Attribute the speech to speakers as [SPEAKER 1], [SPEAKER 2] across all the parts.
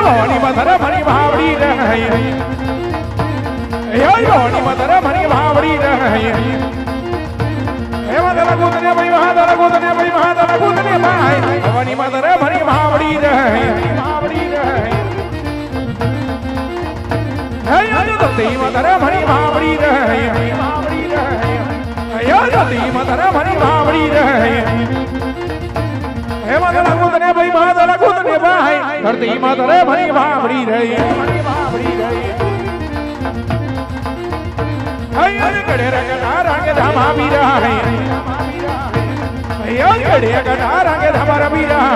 [SPEAKER 1] Bhavani mother ભણી ભાવડી રહે Bhavani mother ભણી ભાવડી રહે એવા દલા કૂદને ભાઈ મહાદલ કૂદને ભાઈ મહાદલ કૂદને ભાઈ ભવાની મધર ભણી ભાવડી રહે ભાવડી રહે હે ધરતી મધર ભણી ભાવડી રહે ભાવડી રહે ધરતી મધર ભણી ભાવડી રહે કૂદને ભાઈ મહાદલ કૂદને ભાઈ ધરતી મધર ભણી ભાવડી રહી ભાવડી રહી ગડે રંગના રંગ ધામા વીરા ગડે ગડા રંગ ધામા રવીરા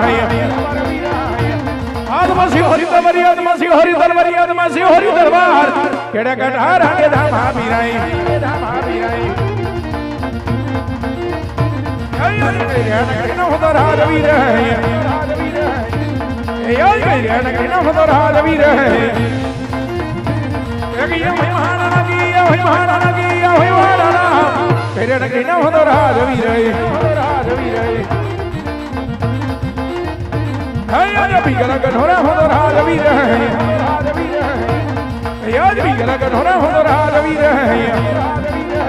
[SPEAKER 1] આદમસી હરી તરવારી આદમસી હરી તરવારી આદમસી હરી દરબાર ગડે ગડા રંગ ધામા વીરા ધામા વીરા નો હોતો રાજ વીરા નો હોતો રાજ વીરા મહારાણા ગીયા હોય મહારાણા ગીયા હોય મહારાણા તેરે નગરી ના હોતો રાજ વીરે રાજ વીરે હૈ બીગલા ગઢોરા હોતો રાજ વીરે રાજ વીરે યાદ બીગલા ગઢોરા હોતો રાજ વીરે રાજ વીરે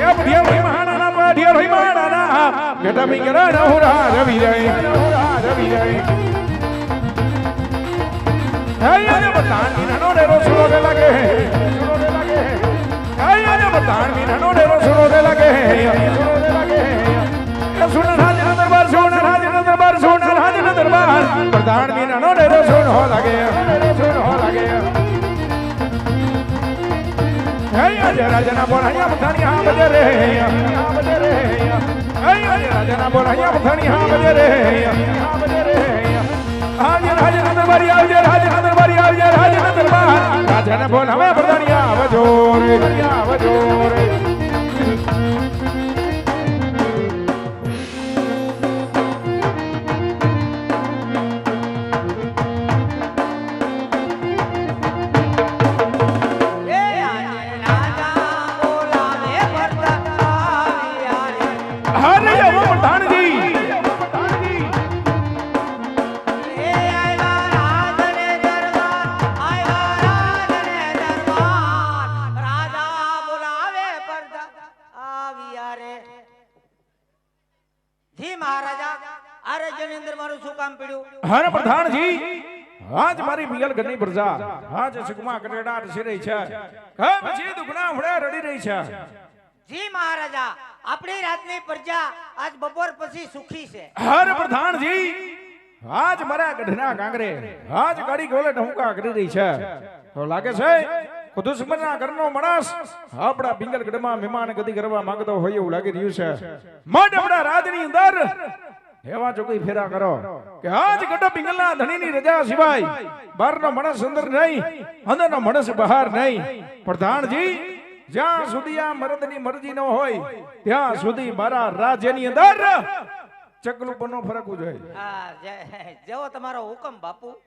[SPEAKER 1] એ બઢિયા હોય મહારાણા બઢિયા હોય મહારાણા બેટા બીગલા ના હો રાજ વીરે રાજ વીરે હૈ બતાન નો ડેરો સુરો દે લાગે बतान में ननो डेरो सुनो दे लगे सुन राज दरबार सुन राज दरबार सुन राज दरबार प्रधान में ननो डेरो सुन हो लगे हे अजय राजना बोलैया बथानी हां बजे रे हे अजय राजना बोलैया बथानी हां बजे रे आज राज दरबार आज राज दरबार आज राज दरबार राजना बोल हमें प्रधानी आवजो रे आवजो रे हर प्रधान जी आज मारी बिगल गनी प्रजा आज सुकमा कटेड़ा सी रही छे कब जी दुगना उड़े रडी रही छे
[SPEAKER 2] जी महाराजा अपनी रातनी प्रजा आज बपोर પછી સુખી છે
[SPEAKER 1] हर प्रधान जी आज मरा गढ़ना कांगरे आज गाड़ी गोले ढौका કરી રહી છે તો લાગે છે કે દુશ્મનના ઘરનો માણસ આપડા બિંગલ ગઢમાં મહેમાન ગતિ કરવા માંગતો હોય એવું લાગી રહ્યું છે માટે આપડા રાજની અંદર એવા જો કોઈ ફેરા કરો કે આજ ગઢ પિંગલના ધણીની રજા સિવાય બહારનો માણસ અંદર નહીં અંદરનો માણસ બહાર નહીં પ્રધાનજી જ્યાં સુધી આ મર્દની મરજી ન હોય ત્યાં સુધી મારા રાજ્યની અંદર ચકલું બનો ફરકવું જોઈએ
[SPEAKER 2] હા જેવો તમારો હુકમ બાપુ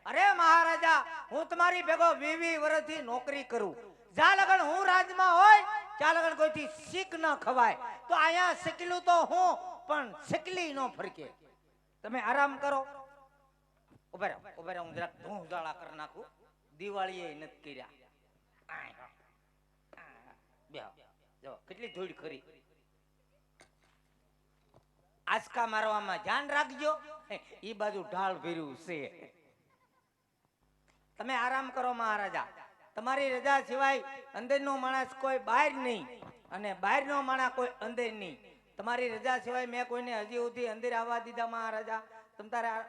[SPEAKER 2] અરે મહારાજા હું તમારી ભેગો 20 વર્ષથી નોકરી કરું જા લગન હું રાજમાં હોય ત્યાં લગન કોઈથી શીખ ન ખવાય તો આયા શીખલું તો હું પણ શીખલી નો ફરકે તમે આરામ કરો ઉભા રહો હું જરાક ધૂં ઉજાળા કરી નાખું દિવાળીએ નથી કર્યા બેહો જો કેટલી ધૂળ ખરી આસકા મારવામાં ધ્યાન રાખજો ઈ બાજુ ઢાળ ભર્યું છે તમે આરામ કરો મહારાજા તમારી રજા સિવાય અંદરનો માણસ કોઈ બહાર નહીં અને બહારનો માણસ કોઈ અંદર નહીં તમારી રજા સિવાય મેં કોઈને હજી સુધી અંદર આવવા દીધા મહારાજા તમ તારે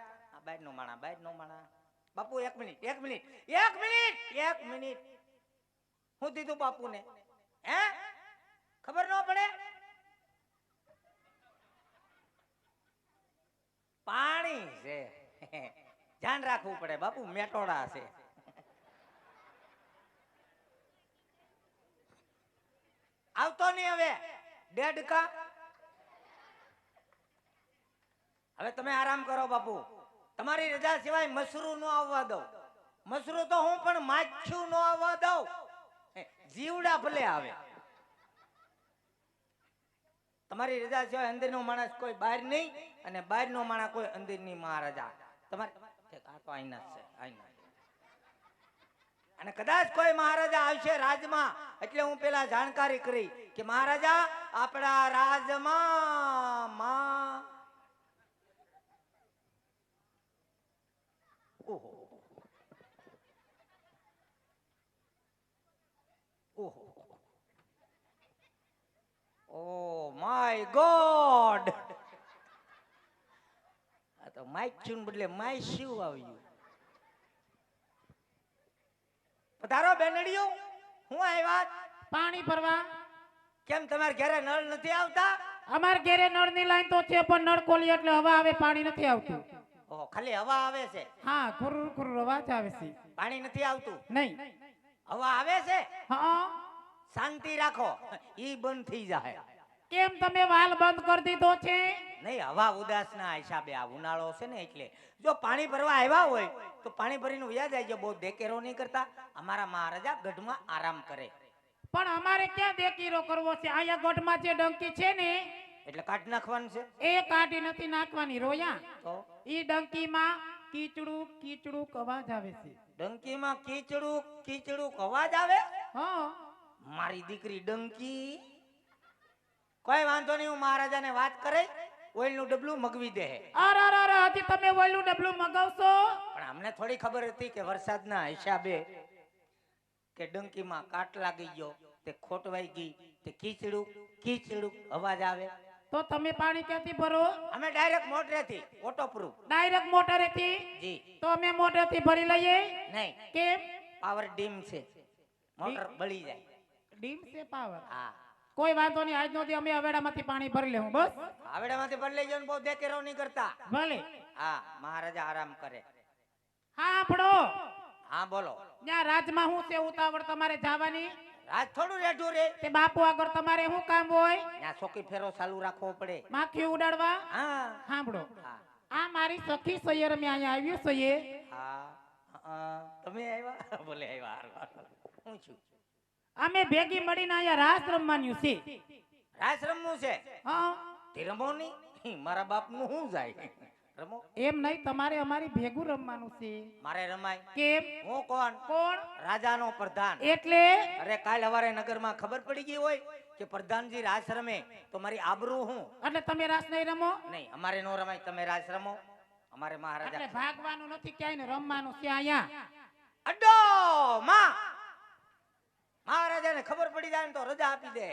[SPEAKER 2] બહારનો માણસ બાપુ એક મિનિટ હું દીધું બાપુને હે ખબર ન પડે પાણી છે ધ્યાન રાખવું પડે બાપુ મેટોડા છે આવતો નહીં હવે ડેડકા હવે તમે આરામ કરો બાપુ તમારી રજા સિવાય મસરૂ નો આવવા દઉં મસરૂ તો હું પણ માછું નો આવવા દઉં જીવડા ભલે આવે તમારી રજા સિવાય અંદરનો માણસ કોઈ બહાર નહીં અને બહારનો માણસ કોઈ અંદર નહીં મહારાજા તમારે આ તો તો આઈના જ છે આઈના. અને કદાચ કોઈ મહારાજા આવશે રાજમાં એટલે હું પેલા જાણકારી કરી કે મહારાજા આપણા રાજમાં માં ઓહો ઓહો ઓ માય ગોડ આ તો માઇક ચૂન બદલે માય શું આવ્યું. પધારો બેનડીઓ, હું આવ્યા
[SPEAKER 3] પાણી ભરવા.
[SPEAKER 2] કેમ તમારે ઘરે નળ નથી આવતા?
[SPEAKER 3] અમાર ઘરે નળની લાઈન તો છે પણ નળ ખોલી એટલે હવા આવે, પાણી નથી આવતું.
[SPEAKER 2] ઓહો, ખાલી હવા આવે છે,
[SPEAKER 3] હા, ખુરર ખુરર અવાજ આવે છે.
[SPEAKER 2] પાણી નથી આવતું.
[SPEAKER 3] નહીં.
[SPEAKER 2] હવા આવે છે,
[SPEAKER 3] હા.
[SPEAKER 2] શાંતિ રાખો, ઈ બંધ થઈ જાય.
[SPEAKER 3] કેમ તમે વાલ બંધ કરી દીધો છે?
[SPEAKER 2] નહીં, હવા ઉદાસના હિસાબે આ ઉનાળો છે ને એટલે. જો પાણી ભરવા આવ્યા હોય તો પાણી ભરીને વયા જાય. બહુ દેકેરો નહીં કરતા. અમારા મહારાજા ગઢમાં આરામ કરે.
[SPEAKER 3] પણ અમારે ક્યાં દેકીરો કરવો છે? અહીંયા ગઢમાં જે ડંકી છે ને
[SPEAKER 2] એટલે કાઢ નાખવાનું છે.
[SPEAKER 3] એ કાઢી નથી નાખવાની રોયા.
[SPEAKER 2] તો
[SPEAKER 3] ઈ ડંકીમાં કીચડું કીચડું અવાજ આવે છે.
[SPEAKER 2] ડંકીમાં કીચડું કીચડું અવાજ આવે?
[SPEAKER 3] હા.
[SPEAKER 2] મારી દીકરી ડંકી. કોઈ વાંધો નહીં, હું મહારાજાને વાત કરે, ઓઇલનું ડબલું મગવી દે.
[SPEAKER 3] અરે અરે અરે, હજી તમે ઓલું ડબલું મગાવશો?
[SPEAKER 2] પણ અમને થોડી ખબર હતી કે વરસાદના હિસાબે કે ડંકીમાં કાટ લાગી ગયો, તે ખોટવાઈ ગઈ, તે કીચડું કીચડું અવાજ આવે.
[SPEAKER 3] તો તમે પાણી ક્યાંથી ભરો?
[SPEAKER 2] અમે ડાયરેક્ટ મોટરેથી વોટરપ્રૂફ.
[SPEAKER 3] ડાયરેક્ટ મોટરેથી?
[SPEAKER 2] જી.
[SPEAKER 3] તો અમે મોટરથી ભરી લઈએ.
[SPEAKER 2] નહીં,
[SPEAKER 3] કેમ?
[SPEAKER 2] પાવર ડીમ છે, મોટર બળી જાય.
[SPEAKER 3] ડીમ છે પાવર.
[SPEAKER 2] હા,
[SPEAKER 3] કોઈ વાંધો નહીં, આજનો દી અમે હવેડામાંથી પાણી ભરી લેવું. બસ
[SPEAKER 2] આવેડામાંથી ભરી લેજો ને બહુ દેકેરો નહીં કરતા.
[SPEAKER 3] ભલે.
[SPEAKER 2] હા, મહારાજા આરામ કરે.
[SPEAKER 3] હા, આપણો
[SPEAKER 2] હા બોલો.
[SPEAKER 3] ત્યાં રાજમાં શું છે ઉતાવળ તમારે જવાની?
[SPEAKER 2] રાત થોડું રેઢું રે.
[SPEAKER 3] તે બાપુ આગળ તમારે શું કામ હોય?
[SPEAKER 2] ત્યાં ચોકી ફેરો ચાલુ રાખવો પડે.
[SPEAKER 3] માખી ઉડાડવા?
[SPEAKER 2] હા
[SPEAKER 3] સાંભળો,
[SPEAKER 2] હા
[SPEAKER 3] આ મારી સખી સૈયર મેં અહીંયા આવ્યું છે.
[SPEAKER 2] હા. તમે આવ્યા? બોલે આવ્યા. હું છું.
[SPEAKER 3] અમે ભેગી મળીને અહીંયા રાસ રમવાનું છે.
[SPEAKER 2] રાસ રમવું છે?
[SPEAKER 3] હા.
[SPEAKER 2] તે રમો નહીં, મારા બાપનું શું જાય? રમો.
[SPEAKER 3] એમ નહીં, તમારે અમારી ભેગું રમવાનું છે.
[SPEAKER 2] મારે રમાય.
[SPEAKER 3] કેમ?
[SPEAKER 2] હું કોણ?
[SPEAKER 3] કોણ?
[SPEAKER 2] રાજાનો પ્રધાન.
[SPEAKER 3] એટલે
[SPEAKER 2] અરે કાલ સવારે નગરમાં ખબર પડી ગઈ હોય કે પ્રધાનજી રાસ રમે તો મારી આબરૂ હું.
[SPEAKER 3] એટલે તમે રાસ નહીં રમો?
[SPEAKER 2] નહીં, અમારે નો રમાય. તમે રાસ રમો. અમારે
[SPEAKER 3] એટલે
[SPEAKER 2] મહારાજા
[SPEAKER 3] ભાગવાનું નથી, ક્યાંય ને રમવાનું છે અહીંયા.
[SPEAKER 2] અડ્ડો માં. મહારાજાને ખબર પડી જાય ને તો રજા આપી દે.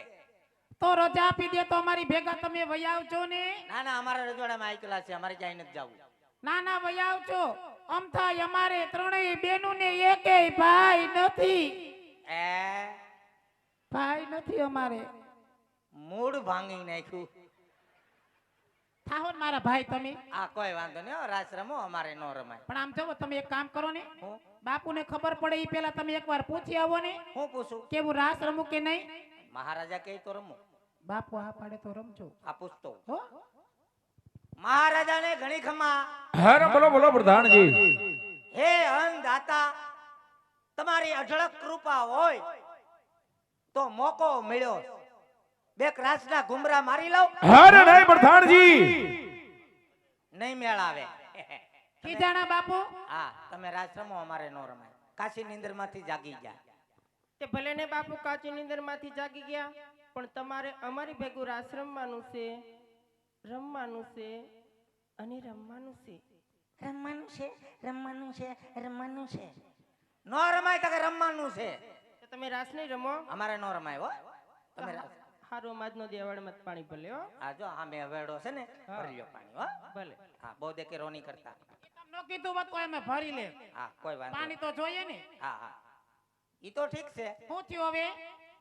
[SPEAKER 3] તો રજા આપી દે તો અમારી ભેગા તમે વહી આવજો ને.
[SPEAKER 2] ના ના, અમારા રજવાડામાં આઈકલા છે, અમારે ક્યાંય નથી જવું.
[SPEAKER 3] ના ના, વહી આવજો. આમ થાય અમારે ત્રણેય બેનું ને એકેય ભાઈ નથી.
[SPEAKER 2] એ
[SPEAKER 3] ભાઈ નથી અમારે.
[SPEAKER 2] મૂળ ભાંગી નાખ્યું.
[SPEAKER 3] થાહો ને મારા ભાઈ તમે.
[SPEAKER 2] આ કોઈ વાંધો નહીં, હો, રાસ રમો. અમારે નો રમાય.
[SPEAKER 3] પણ આમ જો તમે એક કામ કરો ને,
[SPEAKER 2] હું
[SPEAKER 3] બાપુને ખબર પડે એ પેલા તમે એકવાર પૂછી આવો ને
[SPEAKER 2] હું પૂછું?
[SPEAKER 3] કેવું રાસ રમું કે નહીં.
[SPEAKER 2] મહારાજા કહે તો રમો.
[SPEAKER 3] બાપુ આ પાડે તો રમજો.
[SPEAKER 2] આ પૂછતો.
[SPEAKER 3] હો.
[SPEAKER 2] મહારાજાને ઘણી ખમા.
[SPEAKER 1] હર બોલો બોલો પ્રધાનજી.
[SPEAKER 2] હે અન્નદાતા, તમારી અઢળક કૃપા હોય તો મોકો મળ્યો. બે રાસના ઘુમરા મારી લઉં.
[SPEAKER 1] હર નહીં પ્રધાનજી.
[SPEAKER 2] નહીં મેળ આવે.
[SPEAKER 3] કીજાણા બાપુ.
[SPEAKER 2] હા, તમે રાસ રમો, અમારે નો રમાય. કાશી નીંદર માંથી જાગી જાય.
[SPEAKER 4] તે ભલે ને બાપુ કાચી નીંદર માંથી જાગી ગયા, પણ તમારે અમારી ભેગું રાસ રમવાનું છે, રમવાનું છે અને રમવાનું છે.
[SPEAKER 2] રમવાનું છે, રમવાનું છે, રમવાનું છે. નો રમાય તો કે રમવાનું છે.
[SPEAKER 4] તો તમે રાસ નહીં રમો?
[SPEAKER 2] અમારે નો રમાય હો. તમે રાસ.
[SPEAKER 4] હારો માજનો દેવાળમાં પાણી ભલે હો.
[SPEAKER 2] હા, જો આ મેં વેડો છે ને, ભરી લ્યો પાણી હો.
[SPEAKER 4] ભલે.
[SPEAKER 2] હા, બહુ દેખેરો નહીં કરતા.
[SPEAKER 3] નો કીધું હોત તો અમે ભરી લે.
[SPEAKER 2] હા, કોઈ વાંધો
[SPEAKER 3] પાણી
[SPEAKER 2] નહીં.
[SPEAKER 3] તો જોઈએ ને.
[SPEAKER 2] હા હા, ઈ તો ઠીક છે.
[SPEAKER 3] શું થયું હવે?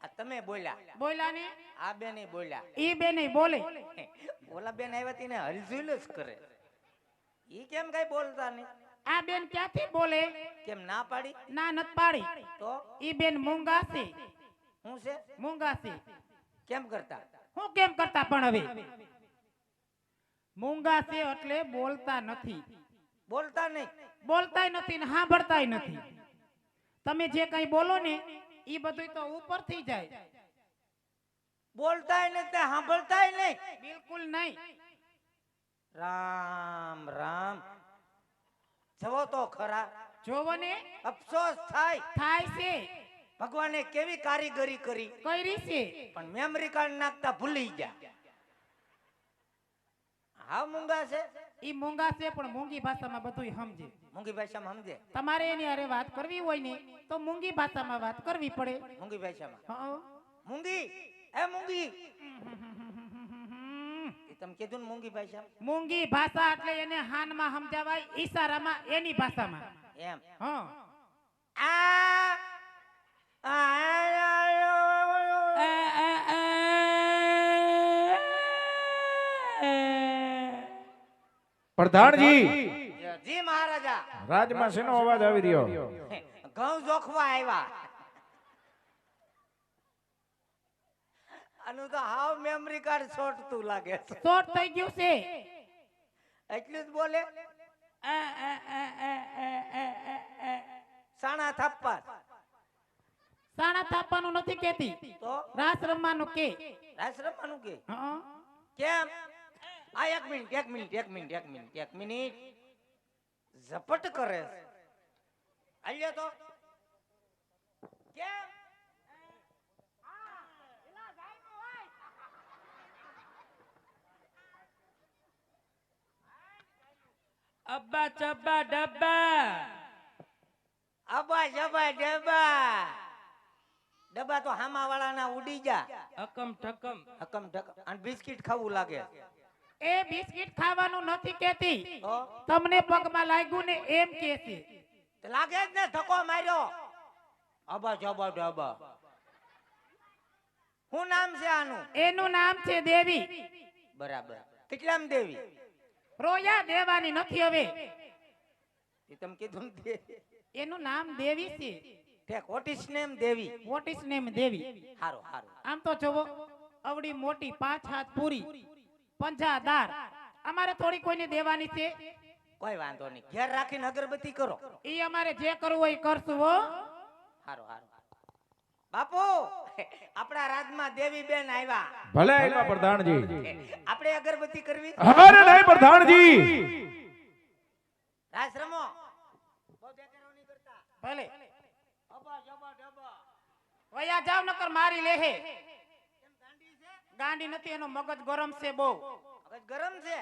[SPEAKER 2] આ તમે બોલ્યા,
[SPEAKER 3] બોલ્યા ને?
[SPEAKER 2] આ બેન બોલ્યા.
[SPEAKER 3] ઈ બે નહીં બોલે.
[SPEAKER 2] ઓલા બેન આવ્યા તી ને હલઝુલ જ કરે. ઈ કેમ કઈ બોલતા નહીં?
[SPEAKER 3] આ બેન ક્યાંથી બોલે?
[SPEAKER 2] કેમ ના પાડી?
[SPEAKER 3] ના નત પાડી.
[SPEAKER 2] તો
[SPEAKER 3] ઈ બેન મૂંગા છે.
[SPEAKER 2] હું છે?
[SPEAKER 3] મૂંગા છે.
[SPEAKER 2] કેમ કરતા?
[SPEAKER 3] હું કેમ કરતા પણ હવે? મૂંગા છે એટલે બોલતા નથી.
[SPEAKER 2] બોલતા નહીં.
[SPEAKER 3] બોલતાય નથી ને સાંભળતાય નથી. તમે જે કઈ બોલો ને ઈ બધું તો ઉપર થઈ જાય.
[SPEAKER 2] બોલતાય નહીં, તે સાંભળતાય નહીં.
[SPEAKER 3] બિલકુલ નહીં.
[SPEAKER 2] રામ રામ. જવો તો ખરા.
[SPEAKER 3] જોવો ને
[SPEAKER 2] અફસોસ થાય,
[SPEAKER 3] થાય છે
[SPEAKER 2] ભગવાને કેવી કારીગરી કરી,
[SPEAKER 3] કરી છે.
[SPEAKER 2] પણ મેમરી કાર્ડ નાખતા ભૂલી ગયા. હા મૂંગા છે,
[SPEAKER 3] ઈ મૂંગા છે પણ મૂંગી ભાષામાં બધુંય સમજે.
[SPEAKER 2] મૂંગી ભાષામાં સમજે.
[SPEAKER 3] તમારે એની હારે વાત કરવી હોય ને તો મૂંગી ભાષામાં વાત કરવી પડે.
[SPEAKER 2] મૂંગી ભાષામાં
[SPEAKER 3] હં.
[SPEAKER 2] મૂંગી, એ મૂંગી, એ તમે કીધું ને મૂંગી ભાષામાં.
[SPEAKER 3] મૂંગી ભાષા એટલે એને હાનમાં સમજાવાય, ઈશારામાં એની ભાષામાં.
[SPEAKER 2] એમ
[SPEAKER 3] હં.
[SPEAKER 1] પ્રધાનજી
[SPEAKER 2] જી મહારાજા.
[SPEAKER 1] રાજમાં શેનો અવાજ આવી રહ્યો?
[SPEAKER 2] ઘઉં જોખવા આવ્યા. આનું તો હાવ મેમરી કાર્ડ છોટતું લાગે છે.
[SPEAKER 3] શોર્ટ થઈ ગયું છે.
[SPEAKER 2] એટલું જ બોલે. સાણા થાપ્પા
[SPEAKER 3] સાણા થાપવાનું નથી કેતી,
[SPEAKER 2] તો
[SPEAKER 3] રાસ રમવાનું કે.
[SPEAKER 2] રાસ રમવાનું કે
[SPEAKER 3] હં.
[SPEAKER 2] કેમ? આ એક મિનિટ, એક મિનિટ, એક મિનિટ, એક મિનિટ, એક મિનિટ. ઝપટ કરે છે. આલ્યો તો કેમ?
[SPEAKER 4] અબ્બા ચબ્બા ડબ્બા.
[SPEAKER 2] અબા જબા ડબા. ડબ્બા તો હામા વાળાના ઉડી જા.
[SPEAKER 4] હકમ ઠકમ.
[SPEAKER 2] હકમ ઢકમ. અને બિસ્કિટ ખાવું લાગે.
[SPEAKER 3] એ બિસ્કિટ ખાવાનું નથી કેતી,
[SPEAKER 2] તો
[SPEAKER 3] તમને પગમાં લાગ્યું ને એમ કે છે.
[SPEAKER 2] તો લાગે જ ને, ધક્કો માર્યો. અબા જબા ડબા. શું નામ છે આનું?
[SPEAKER 3] એનું નામ છે દેવી.
[SPEAKER 2] બરાબર. કેટલામ દેવી?
[SPEAKER 3] રોયા દેવાની નથી હવે.
[SPEAKER 2] એ તમે કીધું ને તે.
[SPEAKER 3] એનું નામ દેવી છે.
[SPEAKER 2] તે કોટિસ name Devi.
[SPEAKER 3] What is name Devi.
[SPEAKER 2] હારું હારું.
[SPEAKER 3] આમ તો જોવો, અવડી મોટી 5 હાથ પૂરી, પંજાદાર. અમારે થોડી કોઈને દેવાની છે.
[SPEAKER 2] કોઈ વાંધો નહીં, ઘેર રાખીને અગરબત્તી કરો.
[SPEAKER 3] ઈ અમારે જે કરવું હોય એ કરશું હો.
[SPEAKER 2] હારું હારું. બાપુ, આપણા રાજમાં દેવી બેન આવ્યા.
[SPEAKER 1] ભલે આવ્યા પ્રધાનજી.
[SPEAKER 2] આપણે અગરબત્તી કરવી.
[SPEAKER 1] અરે નહીં પ્રધાનજી,
[SPEAKER 2] રાસ રમો. બહુ દેખાડો નહીં કરતા.
[SPEAKER 3] ભલે
[SPEAKER 2] અબા જબા ડબા.
[SPEAKER 3] વયા જાવ નકર મારી લેહે.
[SPEAKER 2] કેમ ગાંડી છે?
[SPEAKER 3] ગાંડી નથી, એનો મગજ ગરમ છે બહુ.
[SPEAKER 2] મગજ ગરમ છે.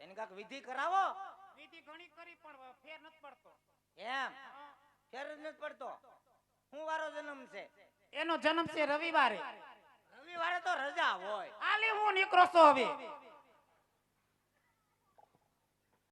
[SPEAKER 2] એની કાક વિધિ કરાવો.
[SPEAKER 3] વિધિ ઘણી કરી પણ ફેર નથી પડતો.
[SPEAKER 2] એમ ફેર જ નથી પડતો. હું વારો જન્મ છે?
[SPEAKER 3] એનો જન્મ છે રવિવારે.
[SPEAKER 2] રવિવારે તો રજા હોય.
[SPEAKER 3] આલી હું નીકળો છો હવે.